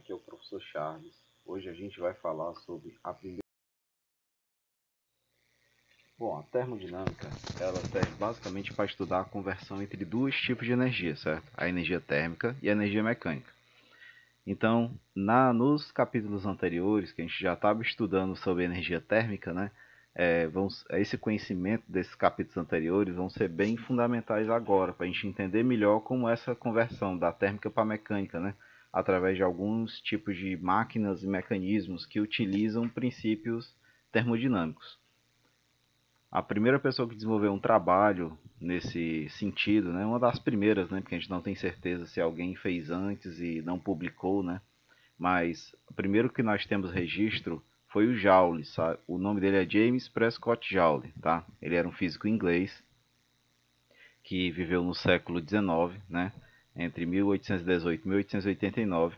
aqui é o professor Charles. Hoje a gente vai falar sobre a primeira. Bom, a termodinâmica, ela serve basicamente para estudar a conversão entre dois tipos de energia, certo? A energia térmica e a energia mecânica. Então, nos capítulos anteriores, que a gente já estava estudando sobre energia térmica, né? Esse conhecimento desses capítulos anteriores vão ser bem fundamentais agora, para a gente entender melhor como essa conversão da térmica para a mecânica, né? Através de alguns tipos de máquinas e mecanismos que utilizam princípios termodinâmicos. A primeira pessoa que desenvolveu um trabalho nesse sentido, né, uma das primeiras, né, porque a gente não tem certeza se alguém fez antes e não publicou, né, mas o primeiro que nós temos registro foi o Joule, sabe? O nome dele é James Prescott Joule, tá? Ele era um físico inglês que viveu no século XIX, né, entre 1818 e 1889,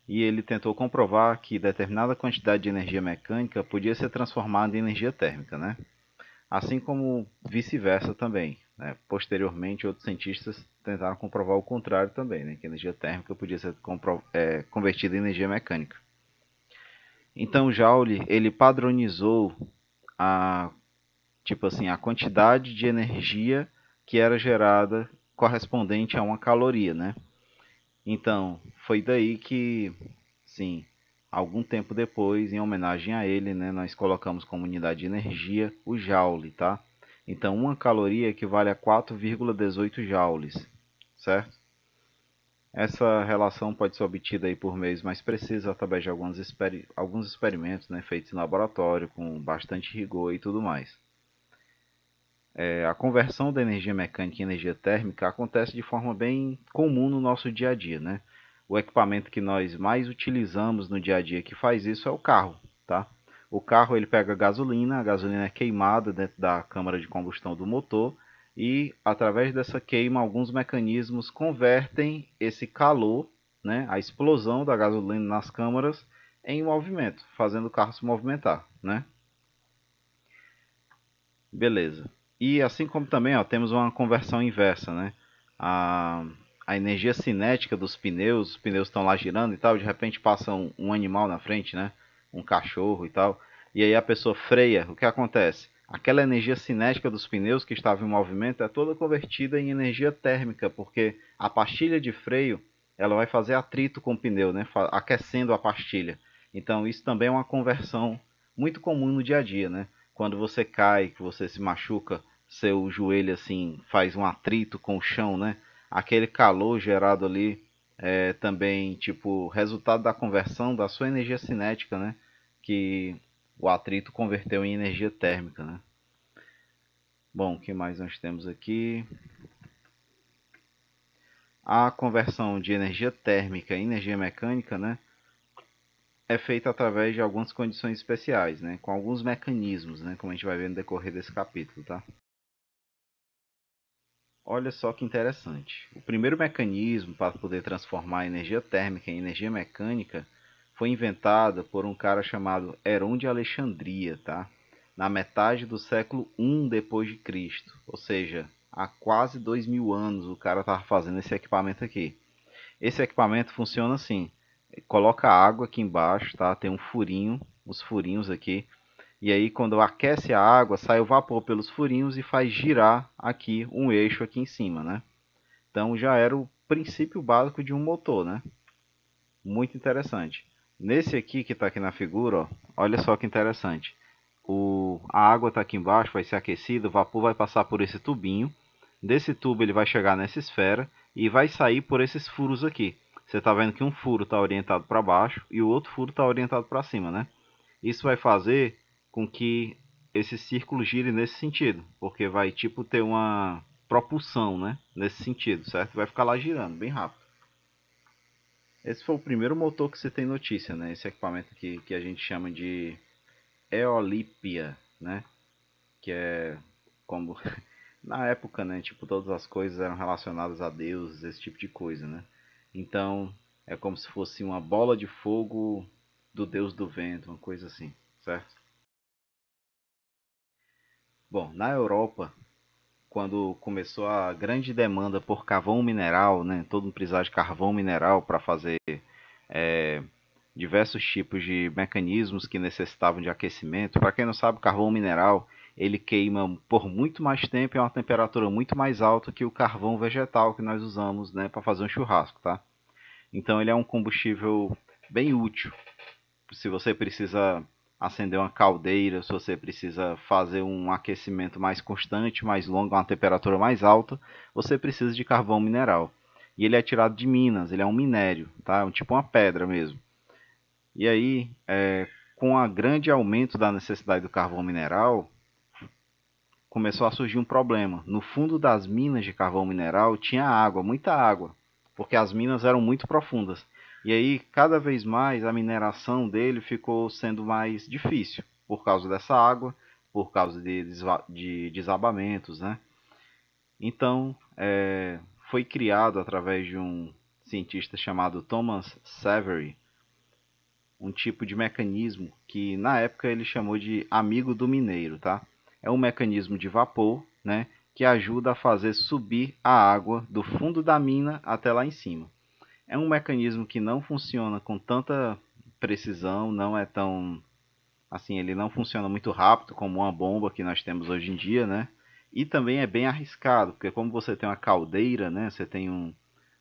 e ele tentou comprovar que determinada quantidade de energia mecânica podia ser transformada em energia térmica, né? Assim como vice-versa também, né? Posteriormente, outros cientistas tentaram comprovar o contrário também, né? Que a energia térmica podia ser convertida em energia mecânica. Então, Joule ele padronizou a, a quantidade de energia que era gerada correspondente a uma caloria, né? Então, foi daí que, sim, algum tempo depois, em homenagem a ele, né, nós colocamos como unidade de energia o joule, tá? Então, uma caloria equivale a 4,18 joules, certo? Essa relação pode ser obtida aí por meios mais precisos através de alguns experimentos, né, feitos em laboratório com bastante rigor e tudo mais. A conversão da energia mecânica em energia térmica acontece de forma bem comum no nosso dia a dia, né? O equipamento que nós mais utilizamos no dia a dia que faz isso é o carro, tá? O carro ele pega gasolina, a gasolina é queimada dentro da câmara de combustão do motor e através dessa queima alguns mecanismos convertem esse calor, né, a explosão da gasolina nas câmaras em movimento, fazendo o carro se movimentar, né? Beleza. E assim como também ó, temos uma conversão inversa, né? A, a energia cinética dos pneus, os pneus estão lá girando e tal, de repente passa um animal na frente, né? Um cachorro e tal. E aí a pessoa freia, o que acontece? Aquela energia cinética dos pneus que estava em movimento é toda convertida em energia térmica, porque a pastilha de freio ela vai fazer atrito com o pneu, né? Aquecendo a pastilha. Então isso também é uma conversão muito comum no dia a dia, né? Quando você cai, que você se machuca, seu joelho assim faz um atrito com o chão, né? Aquele calor gerado ali é também tipo resultado da conversão da sua energia cinética, né? Que o atrito converteu em energia térmica, né? Bom, o que mais nós temos aqui? A conversão de energia térmica em energia mecânica, né? É feita através de algumas condições especiais, né? Com alguns mecanismos, né? Como a gente vai ver no decorrer desse capítulo, tá? Olha só que interessante. O primeiro mecanismo para poder transformar a energia térmica em energia mecânica foi inventado por um cara chamado Herón de Alexandria, tá? Na metade do século I depois de Cristo, ou seja, há quase 2000 anos o cara estava fazendo esse equipamento aqui. Esse equipamento funciona assim: coloca água aqui embaixo, tá? Tem um furinho, os furinhos aqui. E aí, quando aquece a água, sai o vapor pelos furinhos e faz girar aqui um eixo aqui em cima, né? Então já era o princípio básico de um motor, né? Muito interessante. Nesse aqui que está aqui na figura, ó, olha só que interessante. A água está aqui embaixo, vai ser aquecida, o vapor vai passar por esse tubinho. Desse tubo ele vai chegar nessa esfera e vai sair por esses furos aqui. Você está vendo que um furo está orientado para baixo e o outro furo está orientado para cima, né? Isso vai fazer com que esse círculo gire nesse sentido, porque vai tipo ter uma propulsão, né? Nesse sentido, certo? Vai ficar lá girando bem rápido. Esse foi o primeiro motor que você tem notícia, né? Esse equipamento aqui que a gente chama de Eolípia, né? Que é como na época, né? Tipo, todas as coisas eram relacionadas a deuses, esse tipo de coisa, né? Então, é como se fosse uma bola de fogo do deus do vento, uma coisa assim, certo? Bom, na Europa, quando começou a grande demanda por carvão mineral, né? Todo mundo precisava de carvão mineral para fazer diversos tipos de mecanismos que necessitavam de aquecimento. Para quem não sabe, o carvão mineral ele queima por muito mais tempo e a uma temperatura muito mais alta que o carvão vegetal que nós usamos, né, para fazer um churrasco, tá? Então ele é um combustível bem útil. Se você precisa acender uma caldeira, se você precisa fazer um aquecimento mais constante, mais longo, a uma temperatura mais alta, você precisa de carvão mineral. E ele é tirado de minas, ele é um minério, tá? É tipo uma pedra mesmo. E aí, com o grande aumento da necessidade do carvão mineral, começou a surgir um problema. No fundo das minas de carvão mineral tinha água, muita água, porque as minas eram muito profundas. E aí, cada vez mais, a mineração dele ficou sendo mais difícil, por causa dessa água, por causa de desabamentos, né? Então, foi criado através de um cientista chamado Thomas Savery, um tipo de mecanismo que na época ele chamou de amigo do mineiro, tá? É um mecanismo de vapor, né, que ajuda a fazer subir a água do fundo da mina até lá em cima. É um mecanismo que não funciona com tanta precisão, não é tão assim, ele não funciona muito rápido como uma bomba que nós temos hoje em dia, né? E também é bem arriscado, porque como você tem uma caldeira, né, você tem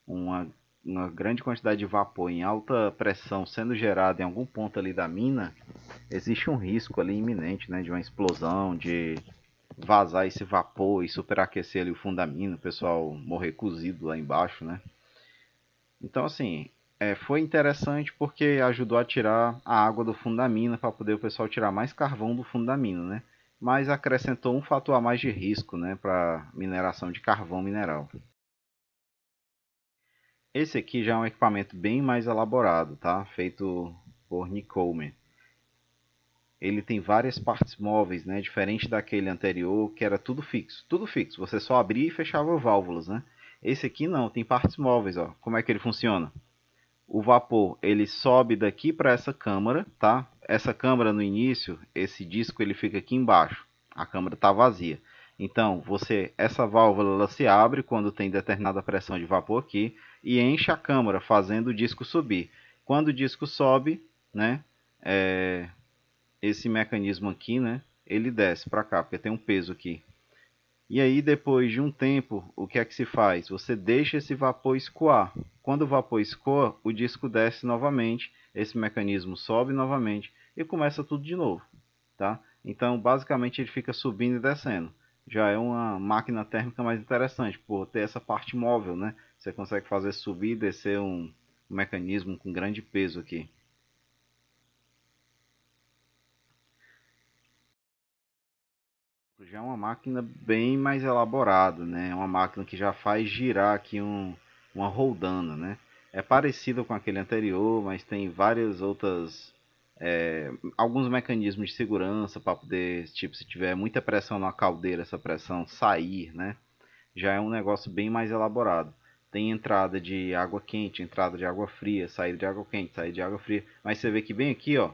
uma, uma grande quantidade de vapor em alta pressão sendo gerada em algum ponto ali da mina, existe um risco ali iminente, né, de uma explosão, de vazar esse vapor e superaquecer ali o fundo da mina, o pessoal morrer cozido lá embaixo, né? Então, assim, foi interessante porque ajudou a tirar a água do fundo da mina para poder o pessoal tirar mais carvão do fundo da mina, né? Mas acrescentou um fator a mais de risco, né, para mineração de carvão mineral. Esse aqui já é um equipamento bem mais elaborado, tá? Feito por Newcomen. Ele tem várias partes móveis, né? Diferente daquele anterior, que era tudo fixo. Tudo fixo, você só abria e fechava válvulas, né? Esse aqui não, tem partes móveis, ó. Como é que ele funciona? O vapor, ele sobe daqui para essa câmara, tá? Essa câmara no início, esse disco ele fica aqui embaixo. A câmara está vazia. Então, essa válvula ela se abre quando tem determinada pressão de vapor aqui e enche a câmara, fazendo o disco subir. Quando o disco sobe, né, esse mecanismo aqui, né, ele desce para cá, porque tem um peso aqui. E aí, depois de um tempo, o que é que se faz? Você deixa esse vapor escoar. Quando o vapor escoa, o disco desce novamente, esse mecanismo sobe novamente e começa tudo de novo, tá? Então, basicamente, ele fica subindo e descendo. Já é uma máquina térmica mais interessante, por ter essa parte móvel, né? Você consegue fazer subir e descer um mecanismo com grande peso aqui. Já é uma máquina bem mais elaborada, né? É uma máquina que já faz girar aqui uma roldana, né? É parecida com aquele anterior, mas tem várias outras, alguns mecanismos de segurança para poder, tipo, se tiver muita pressão na caldeira, essa pressão sair, né? Já é um negócio bem mais elaborado. Tem entrada de água quente, entrada de água fria, saída de água quente, saída de água fria. Mas você vê que bem aqui, ó,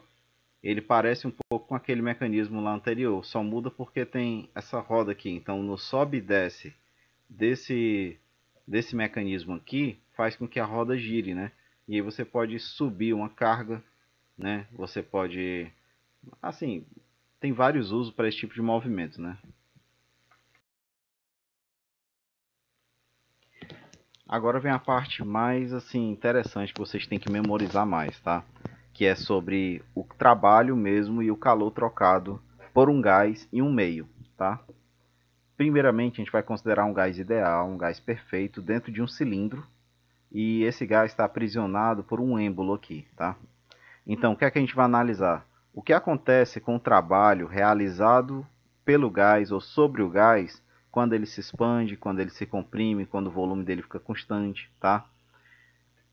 ele parece um pouco com aquele mecanismo lá anterior, só muda porque tem essa roda aqui. Então, no sobe e desce desse, desse mecanismo aqui, faz com que a roda gire, né? E aí você pode subir uma carga, né? Você pode, assim, tem vários usos para esse tipo de movimento, né? Agora vem a parte mais assim interessante que vocês têm que memorizar mais, tá? Que é sobre o trabalho mesmo e o calor trocado por um gás e um meio, tá? Primeiramente, a gente vai considerar um gás ideal, um gás perfeito dentro de um cilindro, e esse gás está aprisionado por um êmbolo aqui, tá? Então, o que é que a gente vai analisar? O que acontece com o trabalho realizado pelo gás ou sobre o gás quando ele se expande, quando ele se comprime, quando o volume dele fica constante, tá?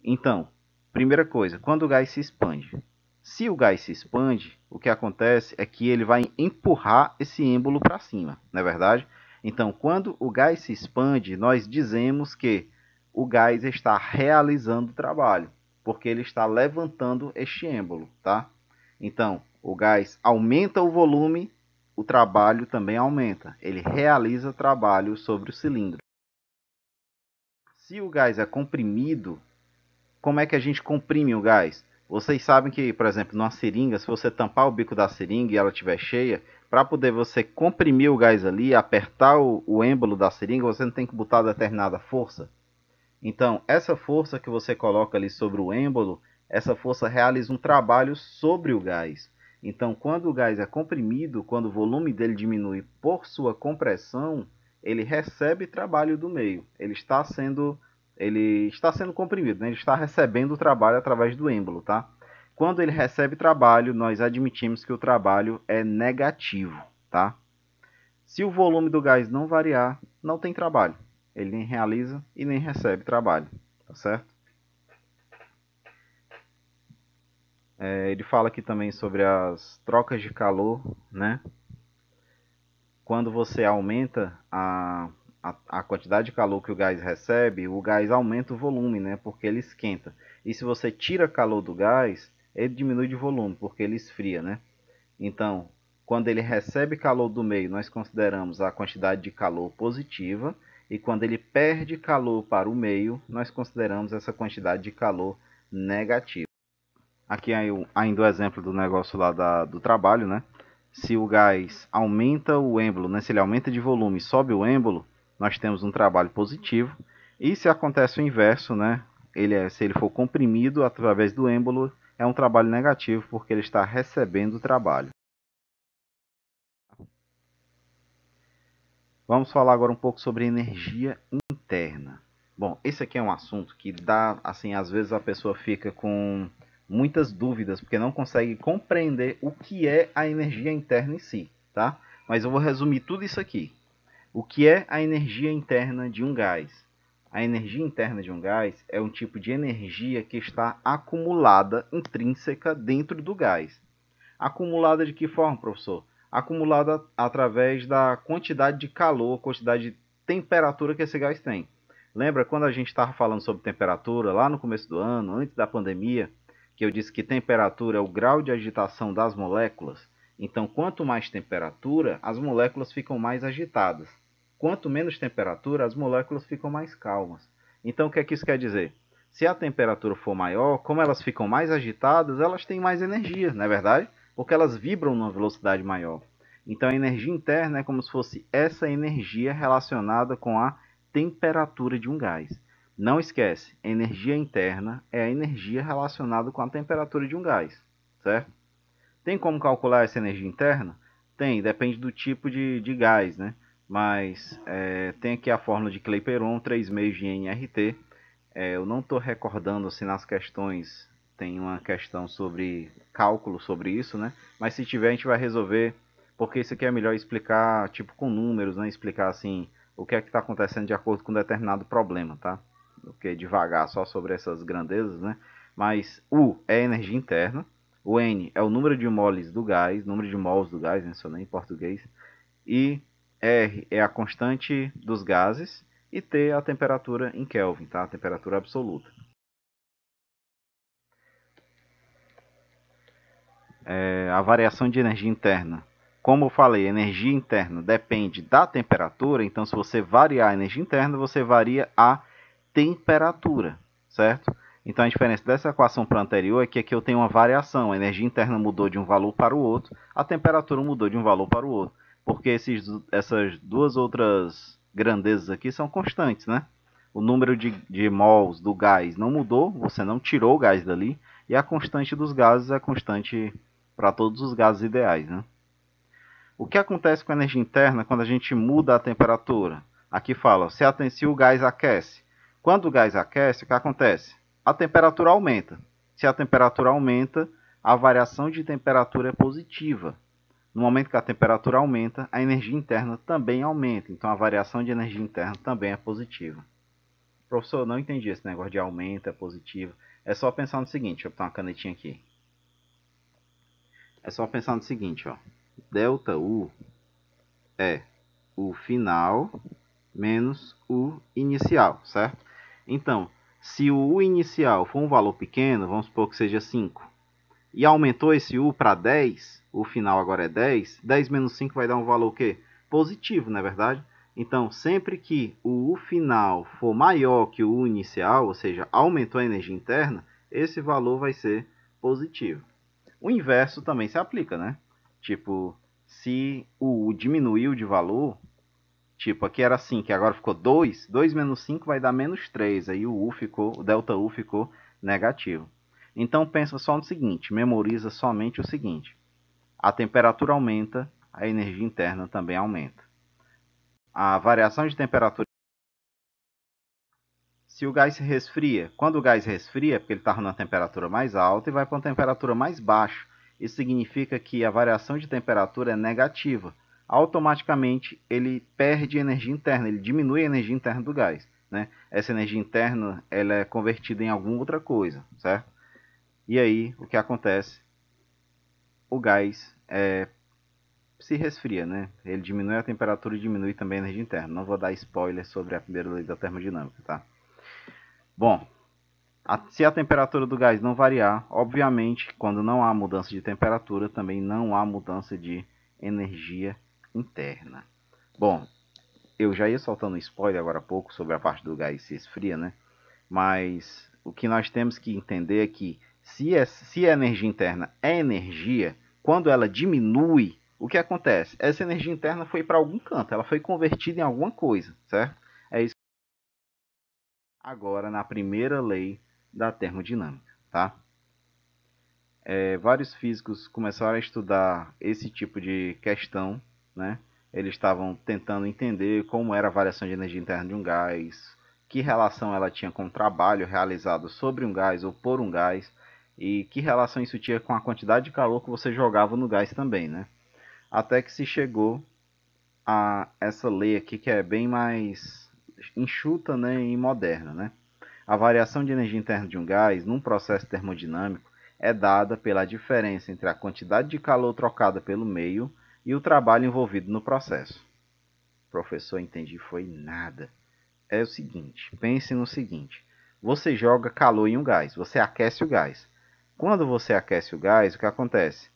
Então, primeira coisa, quando o gás se expande. Se o gás se expande, o que acontece é que ele vai empurrar esse êmbolo para cima, não é verdade? Então, quando o gás se expande, nós dizemos que o gás está realizando o trabalho, porque ele está levantando este êmbolo, tá? Então, o gás aumenta o volume, o trabalho também aumenta. Ele realiza trabalho sobre o cilindro. Se o gás é comprimido, como é que a gente comprime o gás? Vocês sabem que, por exemplo, numa seringa, se você tampar o bico da seringa e ela estiver cheia, para poder você comprimir o gás ali, apertar o êmbolo da seringa, você não tem que botar determinada força. Então, essa força que você coloca ali sobre o êmbolo, essa força realiza um trabalho sobre o gás. Então, quando o gás é comprimido, quando o volume dele diminui por sua compressão, ele recebe trabalho do meio. Ele está sendo comprimido, né? Ele está recebendo o trabalho através do êmbolo, tá? Quando ele recebe trabalho, nós admitimos que o trabalho é negativo, tá? Se o volume do gás não variar, não tem trabalho. Ele nem realiza e nem recebe trabalho, tá certo? Ele fala aqui também sobre as trocas de calor, né? Quando você aumenta a quantidade de calor que o gás recebe, o gás aumenta o volume, né? Porque ele esquenta. E se você tira calor do gás, ele diminui de volume, porque ele esfria, né? Então, quando ele recebe calor do meio, nós consideramos a quantidade de calor positiva. E quando ele perde calor para o meio, nós consideramos essa quantidade de calor negativa. Aqui ainda o exemplo do negócio lá do trabalho, né? Se o gás aumenta o êmbolo, né? Se ele aumenta de volume e sobe o êmbolo, nós temos um trabalho positivo. E se acontece o inverso, né? Se ele for comprimido através do êmbolo, é um trabalho negativo, porque ele está recebendo o trabalho. Vamos falar agora um pouco sobre energia interna. Bom, esse aqui é um assunto que dá, assim, às vezes a pessoa fica com muitas dúvidas, porque não consegue compreender o que é a energia interna em si, tá? Mas eu vou resumir tudo isso aqui. O que é a energia interna de um gás? A energia interna de um gás é um tipo de energia que está acumulada, intrínseca, dentro do gás. Acumulada de que forma, professor? Acumulada através da quantidade de calor, quantidade de temperatura que esse gás tem. Lembra quando a gente estava falando sobre temperatura lá no começo do ano, antes da pandemia, que eu disse que temperatura é o grau de agitação das moléculas? Então, quanto mais temperatura, as moléculas ficam mais agitadas. Quanto menos temperatura, as moléculas ficam mais calmas. Então, o que é que isso quer dizer? Se a temperatura for maior, como elas ficam mais agitadas, elas têm mais energia, não é verdade? Porque elas vibram numa velocidade maior. Então, a energia interna é como se fosse essa energia relacionada com a temperatura de um gás. Não esquece, energia interna é a energia relacionada com a temperatura de um gás, certo? Tem como calcular essa energia interna? Tem, depende do tipo de gás, né? Mas tem aqui a fórmula de Clapeyron, 3 meios de nRT. Eu não estou recordando assim nas questões, tem uma questão sobre cálculo sobre isso, né? Mas se tiver a gente vai resolver, porque isso aqui é melhor explicar tipo com números, né? Explicar assim o que é que está acontecendo de acordo com um determinado problema, tá? Do que devagar só sobre essas grandezas, né? Mas U é energia interna, o N é o número de moles do gás, número de mols do gás, né? Só nem em português, e R é a constante dos gases e T é a temperatura em Kelvin, tá? A temperatura absoluta. A variação de energia interna. Como eu falei, a energia interna depende da temperatura, então se você variar a energia interna, você varia a temperatura, certo? Então a diferença dessa equação para a anterior é que aqui eu tenho uma variação, a energia interna mudou de um valor para o outro, a temperatura mudou de um valor para o outro, porque essas duas outras grandezas aqui são constantes, né? O número de mols do gás não mudou, você não tirou o gás dali, e a constante dos gases é constante para todos os gases ideais, né? O que acontece com a energia interna quando a gente muda a temperatura? Aqui fala, se o gás aquece. Quando o gás aquece, o que acontece? A temperatura aumenta. Se a temperatura aumenta, a variação de temperatura é positiva. No momento que a temperatura aumenta, a energia interna também aumenta. Então a variação de energia interna também é positiva. Professor, não entendi esse negócio de aumento, é positivo. É só pensar no seguinte, deixa eu botar uma canetinha aqui. É só pensar no seguinte, ó. Delta U é o final menos o inicial, certo? Então, se o U inicial for um valor pequeno, vamos supor que seja 5, e aumentou esse U para 10, o final agora é 10, 10 menos 5 vai dar um valor o quê? Positivo, não é verdade? Então, sempre que o U final for maior que o U inicial, ou seja, aumentou a energia interna, esse valor vai ser positivo. O inverso também se aplica, né? Tipo, se o U diminuiu de valor, tipo, aqui era 5, agora ficou 2, 2 menos 5 vai dar menos 3, aí o delta U ficou negativo. Então pensa só no seguinte, memoriza somente o seguinte: a temperatura aumenta, a energia interna também aumenta. A variação de temperatura, se o gás se resfria, quando o gás resfria, é porque ele está numa temperatura mais alta e vai para uma temperatura mais baixa. Isso significa que a variação de temperatura é negativa. Automaticamente ele perde energia interna, ele diminui a energia interna do gás, né? Essa energia interna ela é convertida em alguma outra coisa, certo? E aí o que acontece? O gás se resfria, né? Ele diminui a temperatura e diminui também a energia interna. Não vou dar spoiler sobre a primeira lei da termodinâmica, tá? Bom, se a temperatura do gás não variar, obviamente, quando não há mudança de temperatura, também não há mudança de energia interna. Bom, eu já ia soltando um spoiler agora há pouco sobre a parte do gás se esfria, né? Mas o que nós temos que entender é que se a energia interna é energia, quando ela diminui, o que acontece? Essa energia interna foi para algum canto, ela foi convertida em alguma coisa, certo? É isso. Agora, na primeira lei da termodinâmica, tá? Vários físicos começaram a estudar esse tipo de questão, né? Eles estavam tentando entender como era a variação de energia interna de um gás, que relação ela tinha com o trabalho realizado sobre um gás ou por um gás, e que relação isso tinha com a quantidade de calor que você jogava no gás também, né? Até que se chegou a essa lei aqui que é bem mais enxuta, né, e moderna, né? A variação de energia interna de um gás num processo termodinâmico é dada pela diferença entre a quantidade de calor trocada pelo meio e o trabalho envolvido no processo. Professor, entendi, foi nada. É o seguinte, pense no seguinte: você joga calor em um gás, você aquece o gás. Quando você aquece o gás, o que acontece?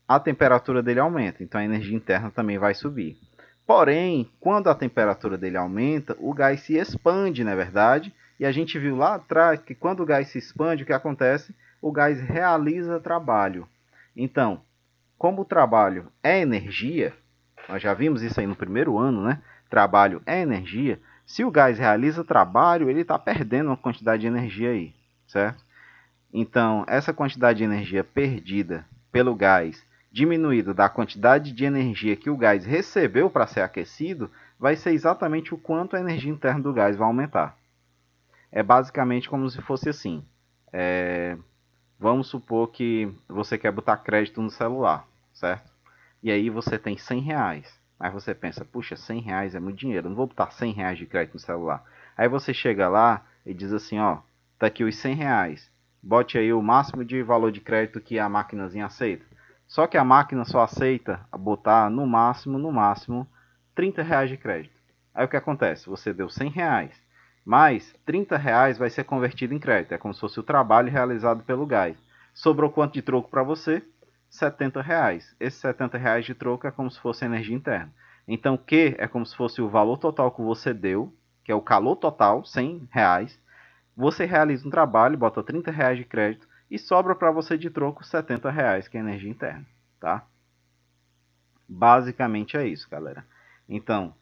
A temperatura dele aumenta, então a energia interna também vai subir. Porém, quando a temperatura dele aumenta, o gás se expande, não é verdade? E a gente viu lá atrás que quando o gás se expande, o que acontece? O gás realiza trabalho. Então, como o trabalho é energia, nós já vimos isso aí no primeiro ano, né? Trabalho é energia. Se o gás realiza trabalho, ele está perdendo uma quantidade de energia aí, certo? Então, essa quantidade de energia perdida pelo gás, diminuída da quantidade de energia que o gás recebeu para ser aquecido, vai ser exatamente o quanto a energia interna do gás vai aumentar. É basicamente como se fosse assim. Vamos supor que você quer botar crédito no celular, certo? E aí você tem 100 reais. Aí você pensa, puxa, 100 reais é muito dinheiro, eu não vou botar 100 reais de crédito no celular. Aí você chega lá e diz assim, ó, tá aqui os 100 reais. Bote aí o máximo de valor de crédito que a maquinazinha aceita. Só que a máquina só aceita botar no máximo 30 reais de crédito. Aí o que acontece? Você deu 100 reais, mas 30 reais vai ser convertido em crédito. É como se fosse o trabalho realizado pelo gás. Sobrou quanto de troco para você? 70 reais. Esses 70 reais de troco é como se fosse energia interna. Então, Q é como se fosse o valor total que você deu, que é o calor total, 100 reais. Você realiza um trabalho, bota 30 reais de crédito e sobra para você de troco 70 reais, que é energia interna. Tá? Basicamente é isso, galera. Então,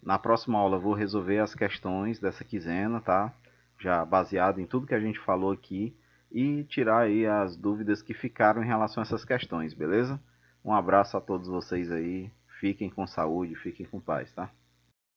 na próxima aula eu vou resolver as questões dessa quinzena, tá? Já baseado em tudo que a gente falou aqui e tirar aí as dúvidas que ficaram em relação a essas questões, beleza? Um abraço a todos vocês aí, fiquem com saúde, fiquem com paz, tá?